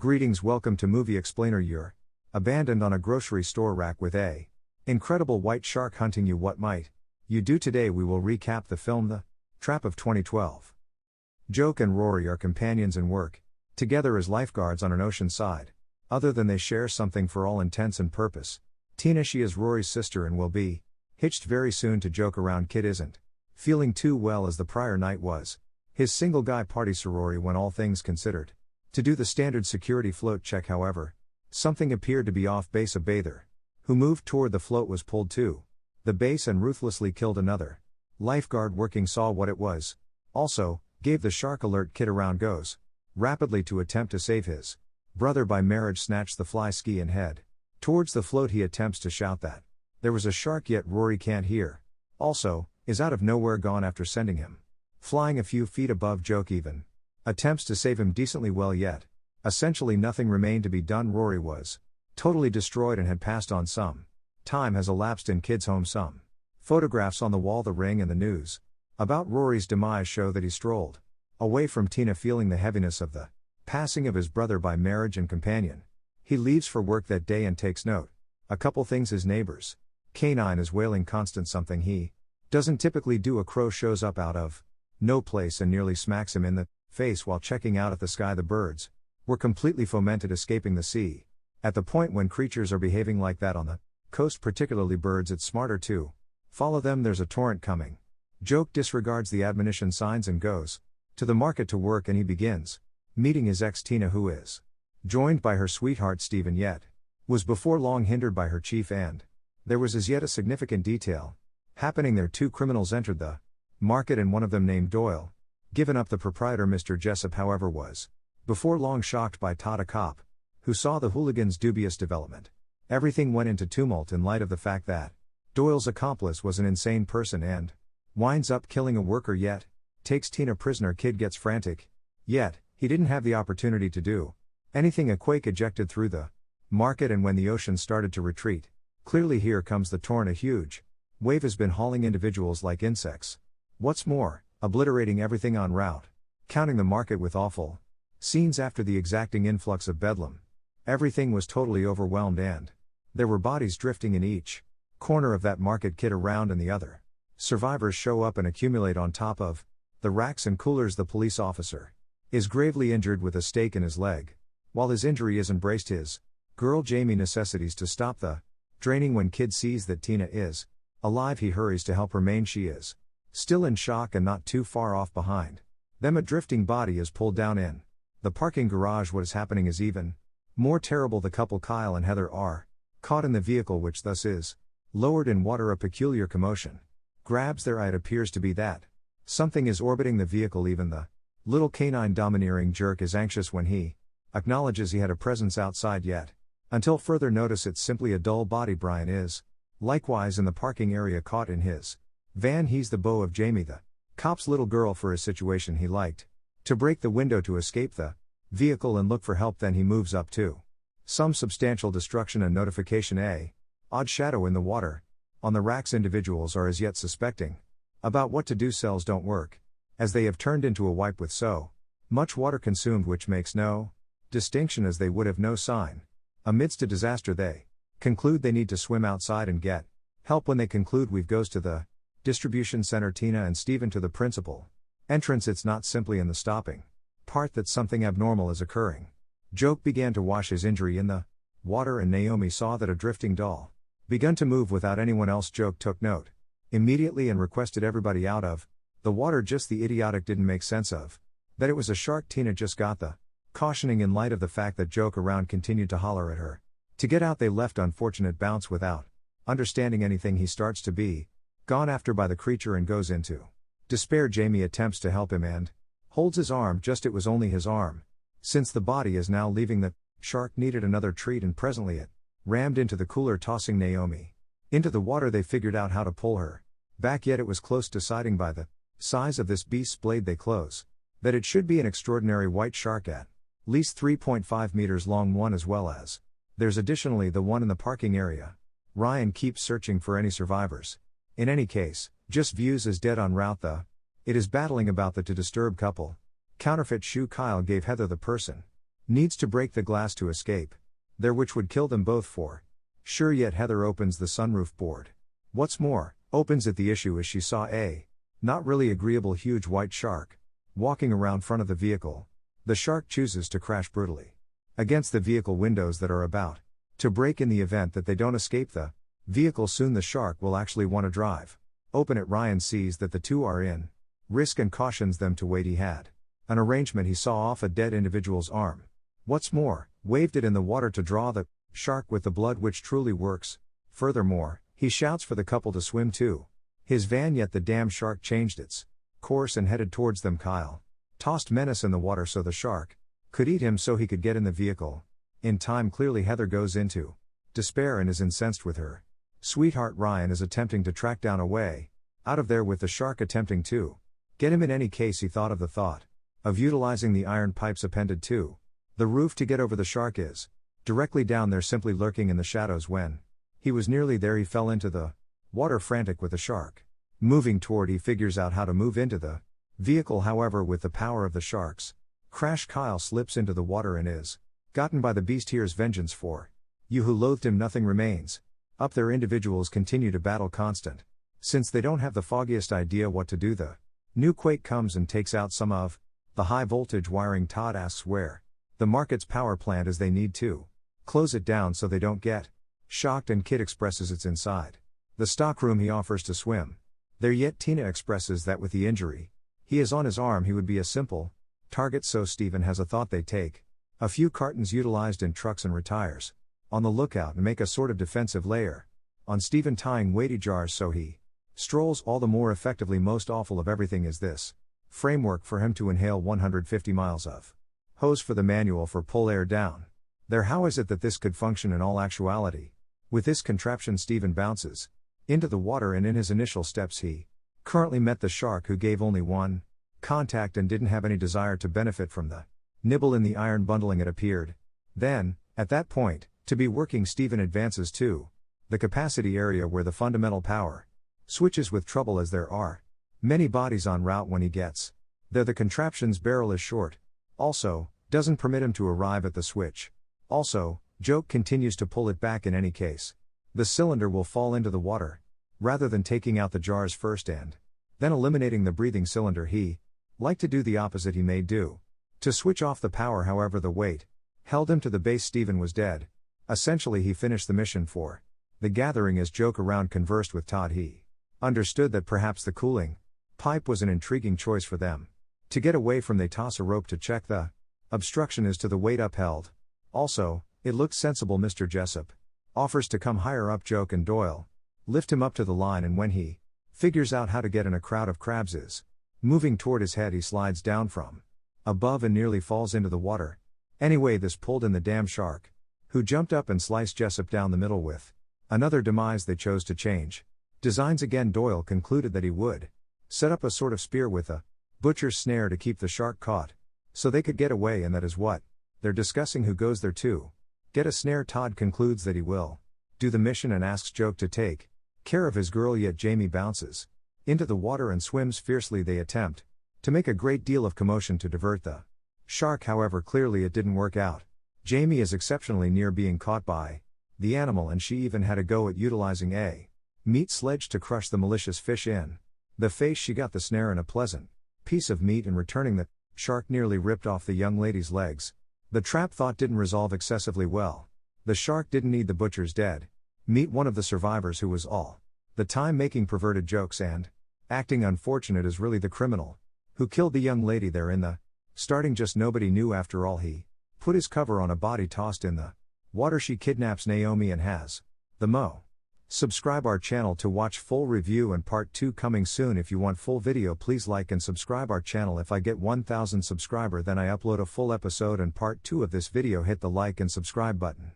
Greetings, welcome to Movie Explainer. You're abandoned on a grocery store rack with a incredible white shark hunting you. What might you do today? We will recap the film The Trap of 2012. Joke and Rory are companions in work, together as lifeguards on an ocean side. Other than they share something for all intents and purpose. Tina, she is Rory's sister and will be hitched very soon to joke around. Kid isn't feeling too well as the prior night was his single guy party sorority when all things considered. To do the standard security float check, however, something appeared to be off base. A bather who moved toward the float was pulled to the base and ruthlessly killed. Another lifeguard working saw what it was, also gave the shark alert. Kid around goes rapidly to attempt to save his brother by marriage. Snatched the fly ski and head towards the float. He attempts to shout that there was a shark, yet Rory can't hear. Also, is out of nowhere gone after sending him flying a few feet above. Joke even attempts to save him decently well, yet essentially nothing remained to be done. Rory was totally destroyed and had passed on. Some time has elapsed in Kid's home. Some photographs on the wall, the ring, and the news about Rory's demise show that he strolled away from Tina feeling the heaviness of the passing of his brother by marriage and companion. He leaves for work that day and takes note a couple things. His neighbor's canine is wailing constant, something he doesn't typically do. A crow shows up out of no place and nearly smacks him in the face while checking out at the sky. The birds were completely fomented, escaping the sea. At the point when creatures are behaving like that on the coast, particularly birds, it's smarter to follow them. There's a torrent coming. Joke disregards the admonition signs and goes to the market to work, and he begins meeting his ex Tina, who is joined by her sweetheart Steven, yet was before long hindered by her chief. And there was as yet a significant detail happening there. Two criminals entered the market, and one of them, named Doyle, given up the proprietor Mr. Jessup, however, was before long shocked by Todd, a cop who saw the hooligans' dubious development. Everything went into tumult in light of the fact that Doyle's accomplice was an insane person and winds up killing a worker, yet takes Tina prisoner. Kid gets frantic, yet he didn't have the opportunity to do anything. A quake ejected through the market, and when the ocean started to retreat, clearly here comes the torrent. A huge wave has been hauling individuals like insects. What's more, obliterating everything en route, counting the market with awful scenes after the exacting influx of bedlam. Everything was totally overwhelmed, and there were bodies drifting in each corner of that market. Kid around and the other survivors show up and accumulate on top of the racks and coolers. The police officer is gravely injured with a stake in his leg. While his injury is embraced, his girl Jamie necessities to stop the draining. When Kid sees that Tina is alive, he hurries to help her. She is still in shock and not too far off behind them. A drifting body is pulled down in the parking garage. What is happening is even more terrible. The couple Kyle and Heather are caught in the vehicle, which thus is lowered in water. A peculiar commotion grabs their eye. It appears to be that something is orbiting the vehicle. Even the little canine domineering jerk is anxious when he acknowledges he had a presence outside, yet until further notice it's simply a dull body. Brian is likewise in the parking area, caught in his van. He's the beau of Jamie, the cop's little girl. For his situation, he liked to break the window to escape the vehicle and look for help. Then he moves up to some substantial destruction and notification. A odd shadow in the water on the racks. Individuals are as yet suspecting about what to do. Cells don't work, as they have turned into a wipe with so much water consumed, which makes no distinction, as they would have no sign. Amidst a disaster, they conclude they need to swim outside and get help. When they conclude, Weave goes to the distribution center. Tina and Steven to the principal entrance. It's not simply in the stopping part that something abnormal is occurring. Joke began to wash his injury in the water, and Naomi saw that a drifting doll begun to move without anyone else. Joke took note immediately and requested everybody out of the water. Just the idiotic didn't make sense of that it was a shark. Tina just got the cautioning in light of the fact that Joke around continued to holler at her to get out. They left. Unfortunate bounce without understanding anything. He starts to be gone after by the creature and goes into despair. Jamie attempts to help him and holds his arm, just it was only his arm, since the body is now leaving. The shark needed another treat, and presently it rammed into the cooler, tossing Naomi into the water. They figured out how to pull her back, yet it was close, deciding by the size of this beast's blade they close that it should be an extraordinary white shark at least 3.5 meters long. One as well as there's additionally the one in the parking area. Ryan keeps searching for any survivors. In any case, just views as dead en route. It is battling about the to disturb couple. Counterfeit shoe. Kyle gave Heather the person Needs to break the glass to escape. There which would kill them both for sure. Yet Heather opens the sunroof board. What's more, opens it. The issue is she saw a not really agreeable huge white shark walking around front of the vehicle. The shark chooses to crash brutally against the vehicle windows that are about to break in the event that they don't escape the vehicle. Soon the shark will actually want to drive open it. Ryan sees that the two are in risk and cautions them to wait. He had an arrangement. He saw off a dead individual's arm. What's more, waved it in the water to draw the shark with the blood, which truly works. Furthermore, he shouts for the couple to swim to his van, yet the damn shark changed its course and headed towards them. Kyle tossed menace in the water so the shark could eat him so he could get in the vehicle in time. Clearly Heather goes into despair and is incensed with her sweetheart. Ryan is attempting to track down a way out of there, with the shark attempting to get him. In any case, he thought of the thought of utilizing the iron pipes appended to the roof to get over the shark. Is directly down there, simply lurking in the shadows. When he was nearly there, he fell into the water, frantic with the shark moving toward. He figures out how to move into the vehicle. However, with the power of the shark's crash, Kyle slips into the water and is gotten by the beast. Here's vengeance for you who loathed him. Nothing remains up there. Individuals continue to battle constant since they don't have the foggiest idea what to do. The new quake comes and takes out some of the high voltage wiring. Todd asks where the market's power plant is. They need to close it down so they don't get shocked, and Kid expresses it's inside the stockroom. He offers to swim there, yet Tina expresses that with the injury he has on his arm, he would be a simple target. So Steven has a thought. They take a few cartons utilized in trucks and retires on the lookout and make a sort of defensive layer on Steven, tying weighty jars so he strolls all the more effectively. Most awful of everything is this framework for him to inhale 150 miles of hose for the manual for pull air down there. How is it that this could function in all actuality? With this contraption, Steven bounces into the water, and in his initial steps he currently met the shark, who gave only one contact and didn't have any desire to benefit from the nibble in the iron bundling. It appeared then, at that point, to be working. Steven advances to the capacity area where the fundamental power switches with trouble, as there are many bodies en route. When he gets there, the contraption's barrel is short. Also, doesn't permit him to arrive at the switch. Also, Joke continues to pull it back. In any case, the cylinder will fall into the water. Rather than taking out the jars first and then eliminating the breathing cylinder, he liked to do the opposite. He made do to switch off the power. However, the weight held him to the base. Steven was dead. Essentially, he finished the mission for the gathering. As Joke around conversed with Todd, he understood that perhaps the cooling pipe was an intriguing choice for them to get away from. They toss a rope to check the obstruction as to the weight upheld. Also, it looked sensible. Mr. Jessup offers to come higher up. Joke and Doyle lift him up to the line, and when he figures out how to get in, a crowd of crabs is moving toward his head. He slides down from above and nearly falls into the water. Anyway, this pulled in the damn shark, who jumped up and sliced Jessup down the middle with another demise. They chose to change designs again. Doyle concluded that he would set up a sort of spear with a butcher's snare to keep the shark caught, so they could get away, and that is what they're discussing. Who goes there to get a snare? Todd concludes that he will do the mission and asks Joke to take care of his girl, yet Jamie bounces into the water and swims fiercely. They attempt to make a great deal of commotion to divert the shark. However, clearly it didn't work out. Jamie is exceptionally near being caught by the animal, and she even had a go at utilizing a meat sledge to crush the malicious fish in the face. She got the snare and a pleasant piece of meat, and returning the shark nearly ripped off the young lady's legs. The trap thought didn't resolve excessively well. The shark didn't need the butcher's dead meat. One of the survivors, who was all the time making perverted jokes and acting unfortunate, is really the criminal who killed the young lady there in the starting. Just nobody knew. After all, he put his cover on a body tossed in the water. She kidnaps Naomi and has the mo. Subscribe our channel to watch full review, and part 2 coming soon. If you want full video, please like and subscribe our channel. If I get 1000 subscriber, then I upload a full episode and part 2 of this video. Hit the like and subscribe button.